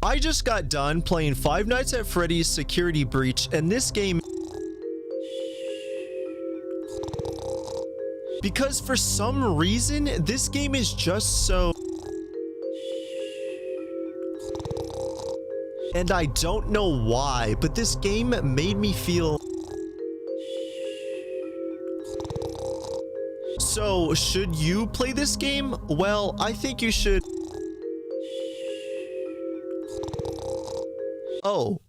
I just got done playing Five Nights at Freddy's Security Breach, and this game... Because for some reason, this game is just so... And I don't know why, but this game made me feel... So, should you play this game? Well, I think you should... Oh,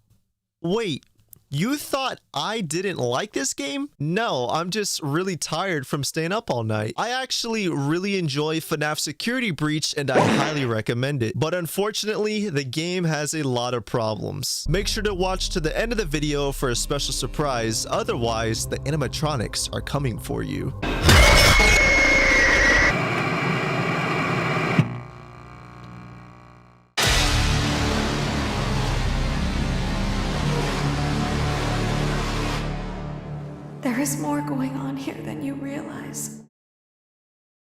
wait. You thought I didn't like this game? No, I'm just really tired from staying up all night. I actually really enjoy FNAF Security Breach and I highly recommend it. But unfortunately, the game has a lot of problems. Make sure to watch to the end of the video for a special surprise. Otherwise, the animatronics are coming for you. There is more going on here than you realize.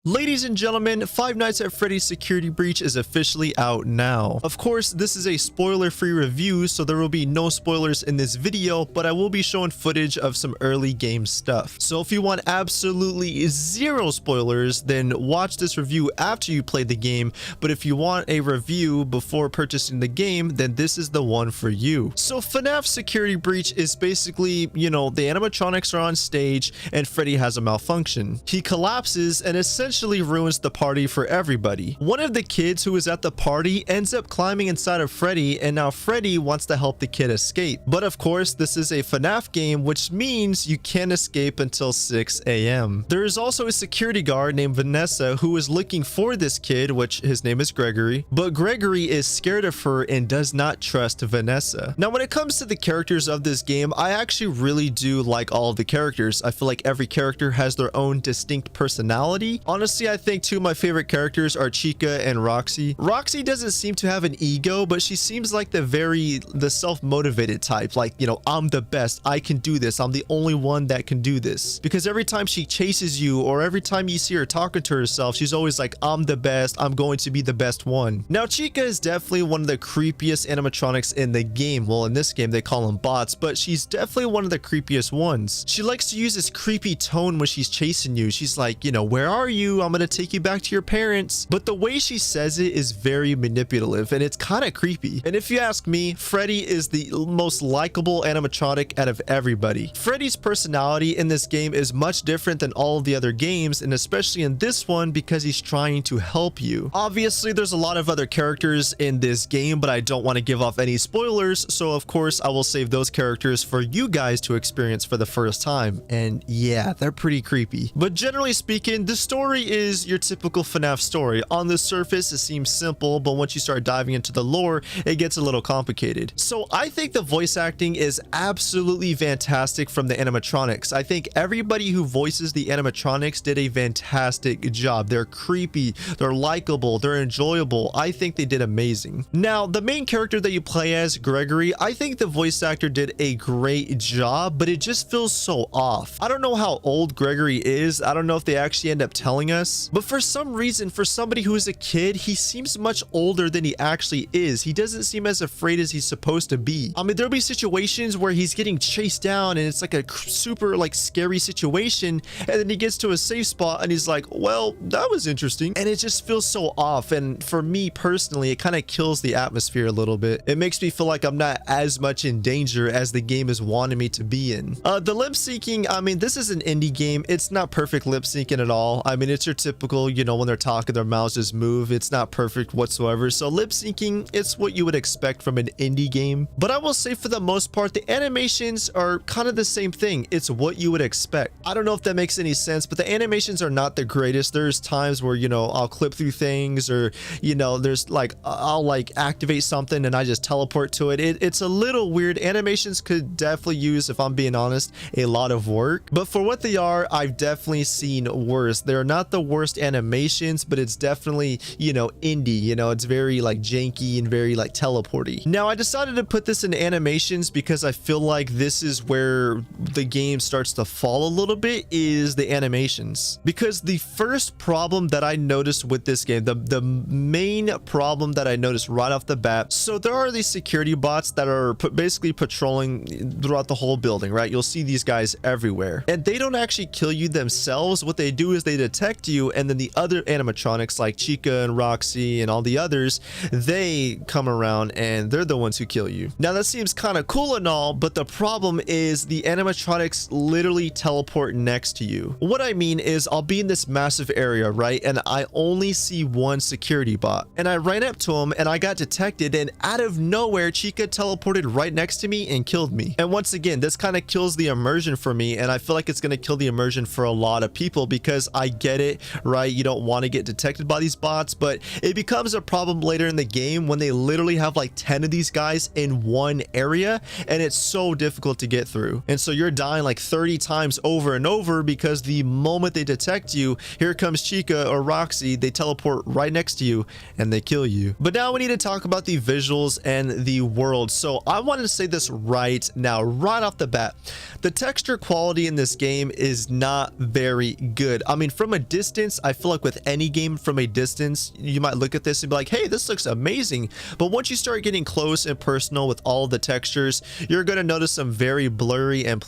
Ladies and gentlemen, Five Nights at Freddy's Security Breach is officially out now. Of course, this is a spoiler-free review, so there will be no spoilers in this video, but I will be showing footage of some early game stuff. So if you want absolutely zero spoilers, then watch this review after you play the game, but if you want a review before purchasing the game, then this is the one for you. So FNAF Security Breach is basically, you know, the animatronics are on stage and Freddy has a malfunction. He collapses and essentially ruins the party for everybody. One of the kids who is at the party ends up climbing inside of Freddy, and now Freddy wants to help the kid escape. But of course, this is a FNAF game, which means you can't escape until 6 a.m. There is also a security guard named Vanessa who is looking for this kid, which his name is Gregory. But Gregory is scared of her and does not trust Vanessa. Now, when it comes to the characters of this game, I actually really do like all of the characters. I feel like every character has their own distinct personality. Honestly, I think two of my favorite characters are Chica and Roxy. Roxy doesn't seem to have an ego, but she seems like the self-motivated type. Like, you know, I'm the best. I can do this. I'm the only one that can do this. Because every time she chases you or every time you see her talking to herself, she's always like, I'm the best. I'm going to be the best one. Now, Chica is definitely one of the creepiest animatronics in the game. Well, in this game, they call them bots, but she's definitely one of the creepiest ones. She likes to use this creepy tone when she's chasing you. She's like, you know, where are you? I'm gonna take you back to your parents. But the way she says it is very manipulative and it's kind of creepy. And if you ask me, Freddy is the most likable animatronic out of everybody. Freddy's personality in this game is much different than all of the other games, and especially in this one because he's trying to help you. Obviously, there's a lot of other characters in this game, but I don't want to give off any spoilers, so of course I will save those characters for you guys to experience for the first time. And yeah, they're pretty creepy. But generally speaking, the story is your typical FNAF story. On the surface, it seems simple, but once you start diving into the lore, it gets a little complicated. So I think the voice acting is absolutely fantastic from the animatronics. I think everybody who voices the animatronics did a fantastic job. They're creepy, they're likable, they're enjoyable. I think they did amazing. Now, the main character that you play as, Gregory, I think the voice actor did a great job, but it just feels so off. I don't know how old Gregory is. I don't know if they actually end up telling us, but for some reason, for somebody who is a kid, he seems much older than he actually is. He doesn't seem as afraid as he's supposed to be. I mean, there'll be situations where he's getting chased down and it's like a super like scary situation, and then he gets to a safe spot and he's like, well, that was interesting. And it just feels so off. And for me personally, it kind of kills the atmosphere a little bit. It makes me feel like I'm not as much in danger as the game is wanting me to be in. The lip syncing, I mean, this is an indie game. It's not perfect lip syncing at all. I mean, it's your typical, you know, when they're talking, their mouths just move. It's not perfect whatsoever. So lip syncing, it's what you would expect from an indie game. But I will say for the most part, the animations are kind of the same thing. It's what you would expect. I don't know if that makes any sense, but the animations are not the greatest. There's times where, you know, I'll clip through things, or, you know, there's like, I'll like activate something and I just teleport to it. It's a little weird. Animations could definitely use, if I'm being honest, a lot of work. But for what they are, I've definitely seen worse. They're not not the worst animations, but it's definitely, you know, indie, you know, it's very like janky and very like teleporty. Now I decided to put this in animations because I feel like this is where the game starts to fall a little bit, is the animations. Because the first problem that I noticed with this game, the main problem that I noticed right off the bat, so there are these security bots that are basically patrolling throughout the whole building, right? You'll see these guys everywhere, and they don't actually kill you themselves. What they do is they detect you, and then the other animatronics like Chica and Roxy and all the others, they come around and they're the ones who kill you. Now that seems kind of cool and all, but the problem is the animatronics literally teleport next to you. What I mean is I'll be in this massive area, right? And I only see one security bot, and I ran up to him and I got detected, and out of nowhere Chica teleported right next to me and killed me. And once again, this kind of kills the immersion for me, and I feel like it's going to kill the immersion for a lot of people, because I get it, right? You don't want to get detected by these bots, but it becomes a problem later in the game when they literally have like 10 of these guys in one area, and it's so difficult to get through. And so you're dying like 30 times over and over, because the moment they detect you, here comes Chica or Roxy, they teleport right next to you and they kill you. But now we need to talk about the visuals and the world. So I wanted to say this right now, right off the bat. The texture quality in this game is not very good. I mean, from a distance, I feel like with any game from a distance, you might look at this and be like, hey, this looks amazing. But once you start getting close and personal with all the textures, you're going to notice some very blurry and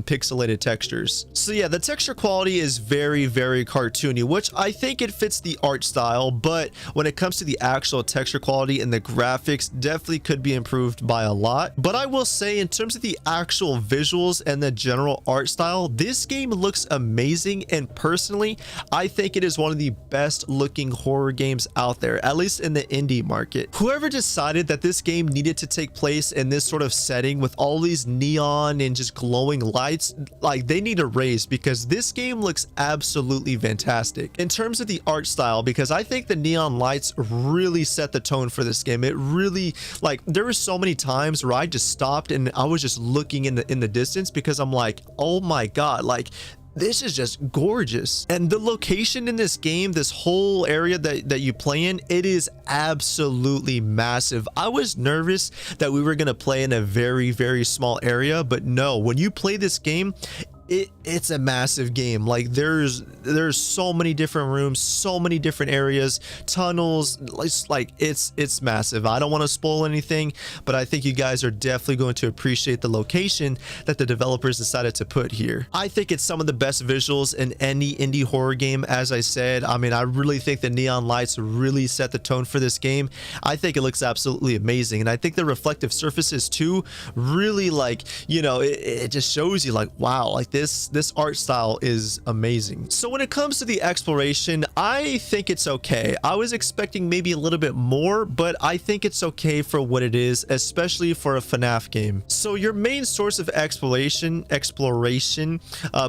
pixelated textures. So yeah, the texture quality is very, very cartoony, which I think it fits the art style, but when it comes to the actual texture quality and the graphics, definitely could be improved by a lot. But I will say, in terms of the actual visuals and the general art style, this game looks amazing, and personally, I think it is one of the best looking horror games out there, at least in the indie market. Whoever decided that this game needed to take place in this sort of setting with all these neon and just glowing lights, like, they need a raise, because this game looks absolutely fantastic. In terms of the art style, because I think the neon lights really set the tone for this game. It really, like, there were so many times where I just stopped and I was just looking in the distance, because I'm like, oh my god, like, this is just gorgeous. And the location in this game, this whole area that you play in, it is absolutely massive. I was nervous that we were going to play in a very, very small area, but no, when you play this game, it's a massive game. Like, there's so many different rooms, so many different areas, tunnels, it's massive. I don't want to spoil anything, but I think you guys are definitely going to appreciate the location that the developers decided to put here. I think it's some of the best visuals in any indie horror game. As I said, I mean, I really think the neon lights really set the tone for this game. I think it looks absolutely amazing, and I think the reflective surfaces too really, like, you know, it just shows you like, wow, like this art style is amazing. So when it comes to the exploration, I think it's okay. I was expecting maybe a little bit more, but I think it's okay for what it is, especially for a FNAF game. So your main source of exploration,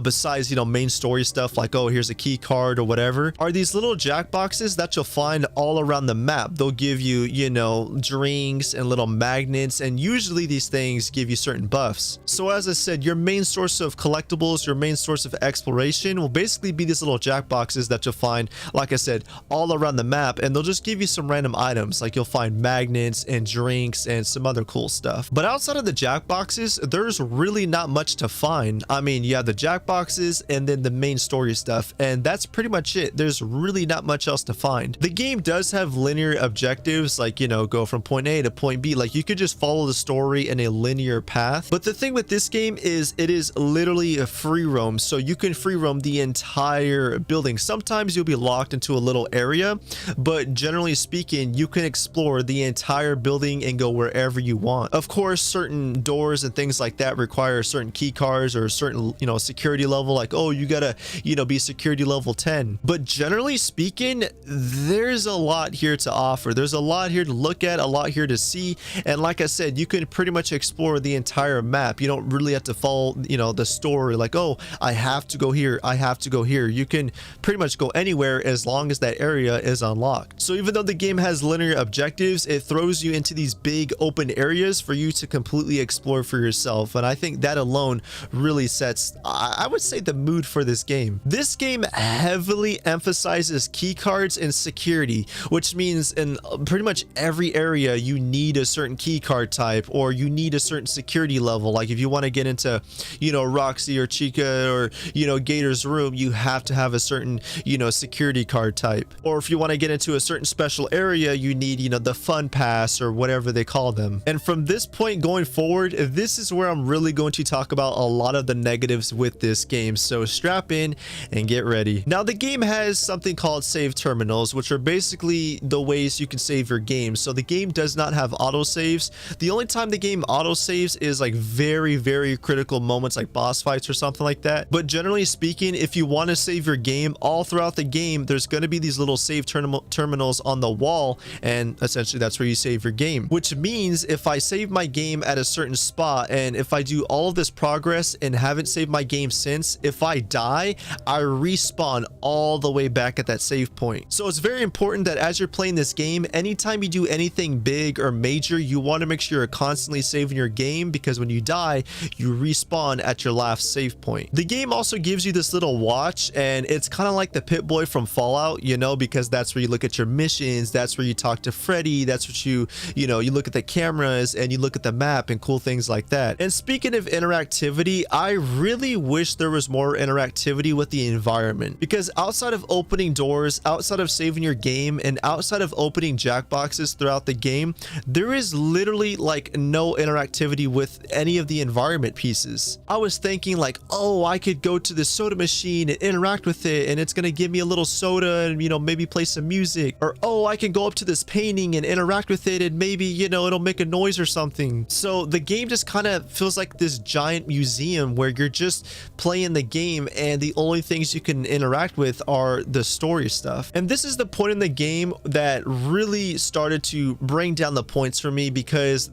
besides, you know, main story stuff like, oh, here's a key card or whatever, are these little jack boxes that you'll find all around the map. They'll give you, you know, drinks and little magnets, and usually these things give you certain buffs. So as I said, your main source of collectibles, your main source of exploration will basically be these little jack boxes that you'll find, like I said, all around the map, and they'll just give you some random items, like you'll find magnets and drinks and some other cool stuff. But outside of the jack boxes, there's really not much to find. I mean, you have the jack boxes and then the main story stuff, and that's pretty much it. There's really not much else to find. The game does have linear objectives, like, you know, go from point A to point B. Like, you could just follow the story in a linear path. But the thing with this game is it is literally a free roam, so you can free roam the entire building. Sometimes you'll be locked into a little area, but generally speaking, you can explore the entire building and go wherever you want. Of course, certain doors and things like that require certain key cards or a certain, you know, security level, like, oh, you gotta, you know, be security level 10. But generally speaking, there's a lot here to offer. There's a lot here to look at, a lot here to see, and like I said, you can pretty much explore the entire map. You don't really have to follow, you know, the story like, oh, I have to go here, I have to go here. You can pretty much go anywhere as long as that area is unlocked. So even though the game has linear objectives, it throws you into these big open areas for you to completely explore for yourself. And I think that alone really sets, I would say, the mood for this game. This game heavily emphasizes key cards and security, which means in pretty much every area you need a certain key card type, or you need a certain security level. Like if you want to get into, you know, Roxy or Chica or, you know, Gator's room, you have to have a certain, you know, security card type. Or if you want to get into a certain special area, you need, you know, the fun pass or whatever they call them. And from this point going forward, this is where I'm really going to talk about a lot of the negatives with this game. So strap in and get ready. Now the game has something called save terminals, which are basically the ways you can save your game. So the game does not have auto saves. The only time the game auto saves is like very critical moments like boss fights or something like that. But generally speaking, if you want to save your game, all throughout the game there's going to be these little save terminals on the wall, and essentially that's where you save your game. Which means if I save my game at a certain spot, and if I do all of this progress and haven't saved my game since, if I die, I respawn all the way back at that save point. So it's very important that as you're playing this game, anytime you do anything big or major, you want to make sure you're constantly saving your game, because when you die, you respawn at your last save point. The game also gives you this little watch, and it's kind of like the Pit-Boy from Fallout, you know, because that's where you look at your missions, that's where you talk to Freddy, that's what you know, you look at the cameras and you look at the map and cool things like that. And speaking of interactivity, I really wish there was more interactivity with the environment, because outside of opening doors, outside of saving your game, and outside of opening jackboxes throughout the game, there is literally like no interactivity with any of the environment pieces. I was thinking like, oh, I could go to the soda machine and interact with it, and it's gonna give me a little soda and, you know, maybe play some music. Or, oh, I can go up to this painting and interact with it, and maybe, you know, it'll make a noise or something. So the game just kind of feels like this giant museum where you're just playing the game, and the only things you can interact with are the story stuff. And this is the point in the game that really started to bring down the points for me, because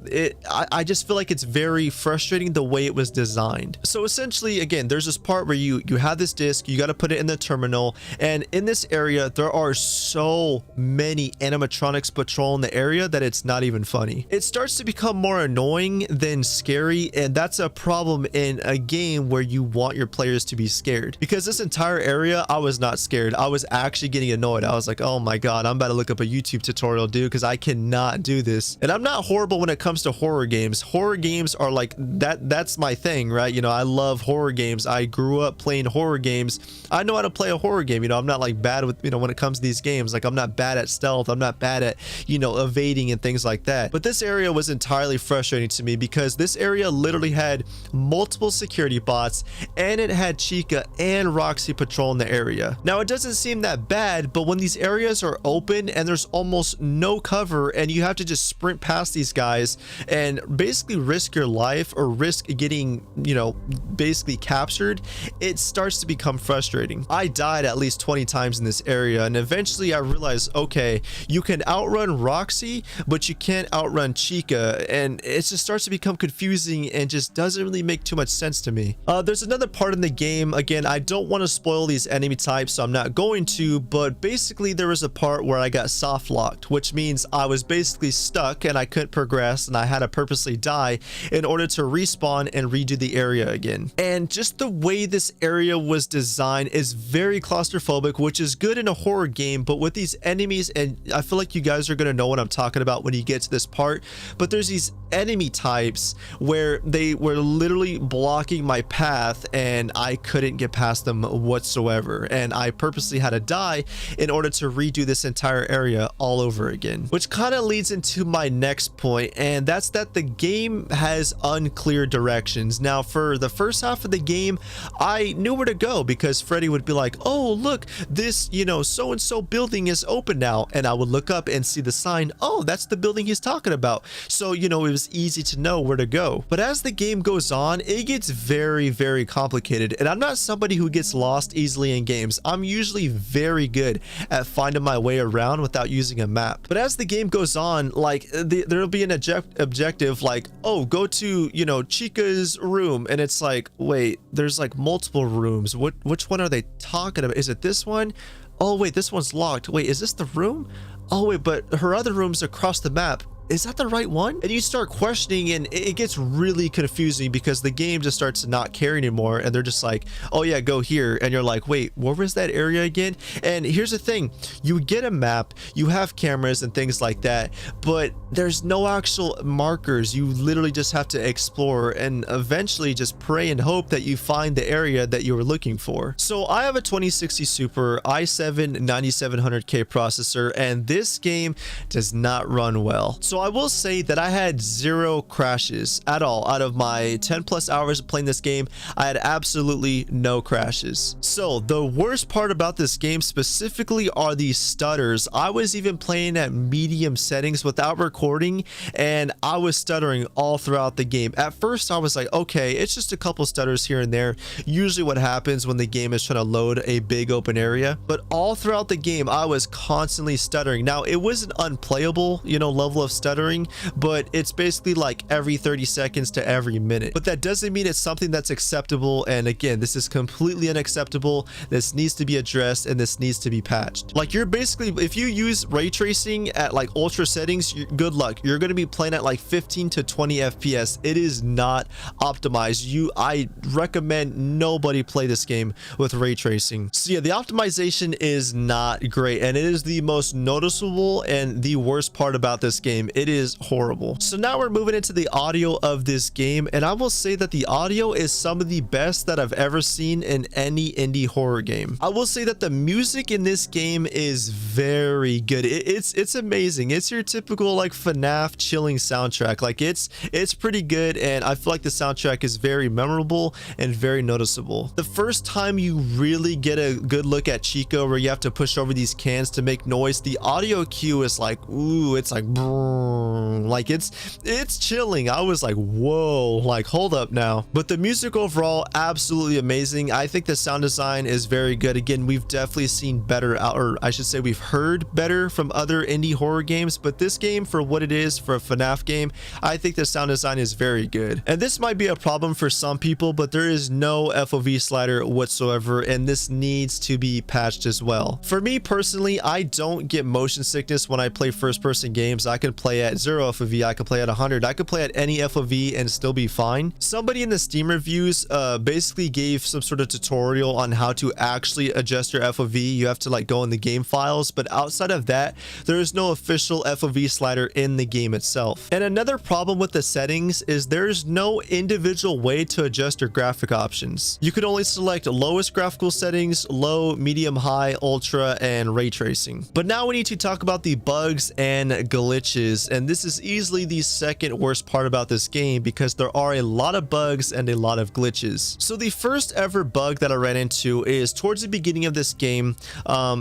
I just feel like it's very frustrating the way it was designed. So essentially, again, there's this part where you have this disc, you got to put it in the terminal, and in this area there are so many animatronics patrolling the area that it's not even funny. It starts to become more annoying than scary, and that's a problem in a game where you want your players to be scared. Because this entire area, I was not scared. I was actually getting annoyed. I was like, oh my god, I'm about to look up a YouTube tutorial, dude, because I cannot do this. And I'm not horrible when it comes to horror games. Horror games are like that's my thing, right? You know, I love horror games. I grew up playing horror games. I know how to play a horror game. You know, I'm not like bad with, you know, when it comes to these games. Like, I'm not bad at stealth, I'm not bad at, you know, evading and things like that. But this area was entirely frustrating to me, because this area literally had multiple security bots, and it had Chica and Roxy patrolling the area. Now, it doesn't seem that bad, but when these areas are open and there's almost no cover, and you have to just sprint past these guys and basically risk your life or risk getting, you know, basically captured, it starts to become frustrating. I died at least 20 times in this area, and eventually I realized, okay, you can outrun Roxy, but you can't outrun Chica, and it just starts to become confusing and just doesn't really make too much sense to me. There's another part in the game, again, I don't want to spoil these enemy types, so I'm not going to, but basically there was a part where I got soft locked, which means I was basically stuck and I couldn't progress, and I had to purposely die in order to respawn and redo the area again. And just the way this area was designed is very claustrophobic, which is good in a horror game, but with these enemies, and I feel like you guys are going to know what I'm talking about when you get to this part, but there's these enemy types where they were literally blocking my path, and I couldn't get past them whatsoever, and I purposely had to die in order to redo this entire area all over again. Which kind of leads into my next point, and that's that the game has unclear directions. Now, for the first half of the game, I knew where to go, because Freddy would be like, oh look, this, you know, so and so building is open now, and I would look up and see the sign, oh, that's the building he's talking about. So, you know, it was easy to know where to go. But as the game goes on, it gets very complicated, and I'm not somebody who gets lost easily in games. I'm usually very good at finding my way around without using a map. But as the game goes on, like there'll be an objective like, oh, go to, you know, Chica's room, and it's like, wait, there's like multiple rooms. Which one are they talking about? Is it this one? Oh wait, this one's locked. Wait, is this the room? Oh wait, but her other room's across the map. Is that the right one? And you start questioning, and it gets really confusing because the game just starts to not care anymore, and they're just like, oh yeah, go here. And you're like, wait, where was that area again? And here's the thing, you get a map, you have cameras and things like that, but there's no actual markers. You literally just have to explore and eventually just pray and hope that you find the area that you were looking for. So I have a 2060 Super i7 9700K processor, and this game does not run well. So I will say that I had 0 crashes at all. Out of my 10 plus hours of playing this game, I had absolutely no crashes. So the worst part about this game specifically are these stutters. I was even playing at medium settings without recording, and I was stuttering all throughout the game. At first I was like, okay, it's just a couple stutters here and there, usually what happens when the game is trying to load a big open area. But all throughout the game I was constantly stuttering. Now it was an unplayable, level of stuttering, but it's basically like every 30 seconds to every minute. But that doesn't mean it's something that's acceptable, and again, this is completely unacceptable. This needs to be addressed, and this needs to be patched. Like, you're basically, if you use ray tracing at like ultra settings, good luck. You're going to be playing at like 15 to 20 FPS. It is not optimized. I recommend nobody play this game with ray tracing. So yeah, the optimization is not great, and it is the most noticeable and the worst part about this game. It is horrible. So now we're moving into the audio of this game, and I will say that the audio is some of the best that I've ever seen in any indie horror game. I will say that the music in this game is very good. It's amazing. It's your typical like FNAF chilling soundtrack. Like it's pretty good, and I feel like the soundtrack is very memorable and very noticeable. The first time you really get a good look at Chica, where you have to push over these cans to make noise, the audio cue is like, ooh, it's like like it's chilling. I was like, whoa, like hold up now. But the music overall, absolutely amazing. I think the sound design is very good. Again, we've definitely seen better, or I should say we've heard better from other indie horror games, but this game, for what it is, for a FNAF game, I think the sound design is very good. And this might be a problem for some people, but there is no FOV slider whatsoever, and this needs to be patched as well. For me personally, I don't get motion sickness when I play first person games. I can play at 0 FOV, I can play at 100, I could play at any FOV and still be fine. Somebody in the Steam reviews basically gave some sort of tutorial on how to actually adjust your FOV. You have to like go in the game files, but outside of that, there is no official FOV slider in the game itself. And another problem with the settings is there's no individual way to adjust your graphic options. You can only select lowest graphical settings, low, medium, high, ultra, and ray tracing. But now we need to talk about the bugs and glitches, and this is easily the second worst part about this game because there are a lot of bugs and a lot of glitches. So the first ever bug that I ran into is towards the beginning of this game.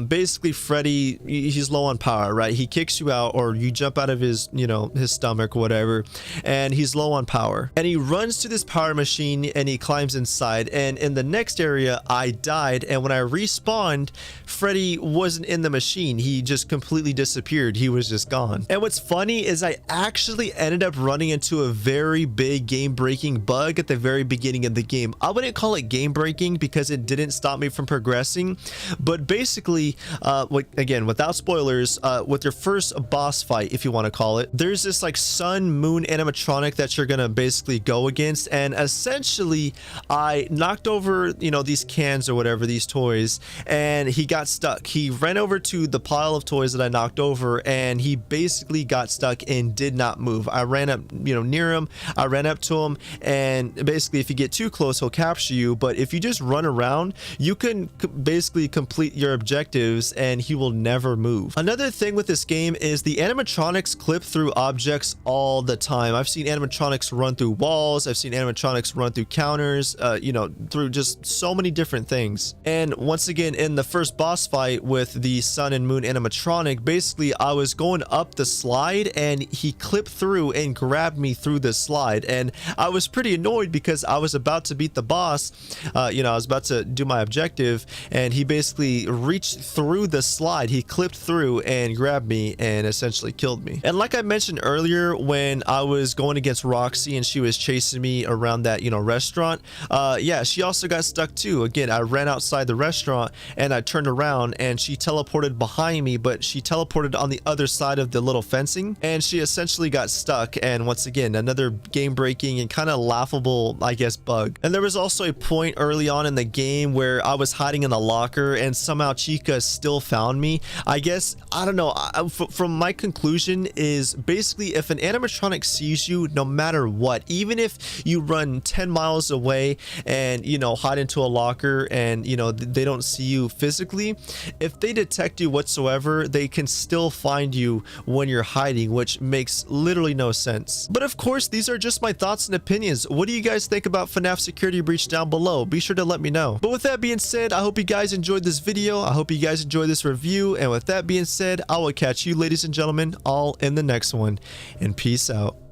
Basically Freddy, he's low on power, right? He kicks you out, or you jump out of his, his stomach, whatever, and he's low on power, and he runs to this power machine and he climbs inside. And in the next area I died, and when I respawned, Freddy wasn't in the machine. He just completely disappeared. He was just gone. And what's funny is I actually ended up running into a very big game-breaking bug at the very beginning of the game. I wouldn't call it game-breaking because it didn't stop me from progressing, but basically, again, without spoilers, with your first boss fight, if you want to call it, there's this like sun moon animatronic that you're gonna basically go against, and essentially I knocked over, these cans or whatever, these toys, and he got stuck. He ran over to the pile of toys that I knocked over, and he basically got stuck and did not move. I ran up, near him. I ran up to him, and basically if you get too close, he'll capture you. But if you just run around, you can basically complete your objectives and he will never move. Another thing with this game is the animatronics clip through objects all the time. I've seen animatronics run through walls. I've seen animatronics run through counters, through just so many different things. And once again, in the first boss fight with the sun and moon animatronic, basically I was going up the slide slide, and he clipped through and grabbed me through the slide. And I was pretty annoyed because I was about to beat the boss. You know, I was about to do my objective, and he basically reached through the slide. He clipped through and grabbed me and essentially killed me. And like I mentioned earlier, when I was going against Roxy and she was chasing me around that, you know, restaurant, yeah, she also got stuck too. Again, I ran outside the restaurant and I turned around and she teleported behind me, but she teleported on the other side of the little fencing, and she essentially got stuck. And once again, another game breaking and kind of laughable, I guess, bug. And there was also a point early on in the game where I was hiding in the locker and somehow Chica still found me. I guess, I don't know, from my conclusion is basically if an animatronic sees you, no matter what, even if you run 10 miles away and, you know, hide into a locker and, you know, they don't see you physically, if they detect you whatsoever, they can still find you when you're hiding, which makes literally no sense. But of course, these are just my thoughts and opinions. What do you guys think about FNAF Security Breach down below? Be sure to let me know. But with that being said, I hope you guys enjoyed this video. I hope you guys enjoyed this review. And with that being said, I will catch you, ladies and gentlemen, all in the next one. And peace out.